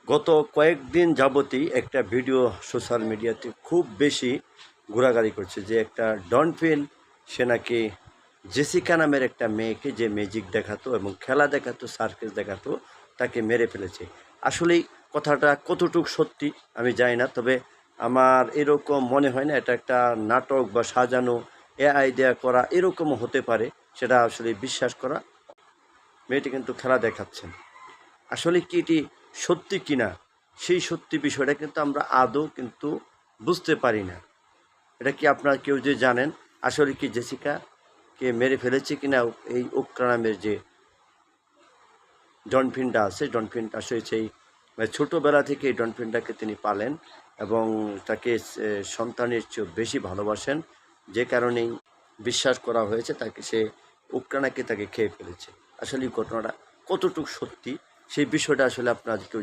গত কয়েকদিন যাবতই একটা ভিডিও সোশ্যাল মিডিয়াতে খুব বেশি ঘোরাঘুরি করছে যে একটা ডনফিন সে নাকি জেসিকা নামের একটা মেয়েকে যে ম্যাজিক দেখাতো এবং খেলা দেখাতো সার্কাস দেখাতো তাকে মেরে ফেলেছে। আসলেই কথাটা কতটুকু সত্যি আমি জানি না, তবে আমার এরকম মনে হয় না এটা একটা নাটক বা সাজানো এআই দেয়া করা এরকমও হতে পারে। সেটা আসলে বিশ্বাস করা। মেয়েটি কিন্তু খেলা দেখাচ্ছেন, আসলে কি এটি সত্যি কিনা সেই সত্যি বিষয়টা কিন্তু আমরা আদৌ কিন্তু বুঝতে পারি না। এটা কি আপনারা কেউ যে জানেন আসলে কি জেসিকা কে মেরে ফেলেছে কিনা এই ওকরা নামের যে ডনফিনটা আছে? ডনফিনটা আসলে সেই ছোটোবেলা থেকে এই ডনফিনটাকে তিনি পালেন এবং তাকে সন্তানের চেয়েও বেশি ভালোবাসেন, যে কারণেই বিশ্বাস করা হয়েছে তাকে সে ওকরা নাকি তাকে খেয়ে ফেলেছে। আসলে এই ঘটনাটা কতটুকু সত্যি সেই বিষয়টা আসলে আপনারা কেউ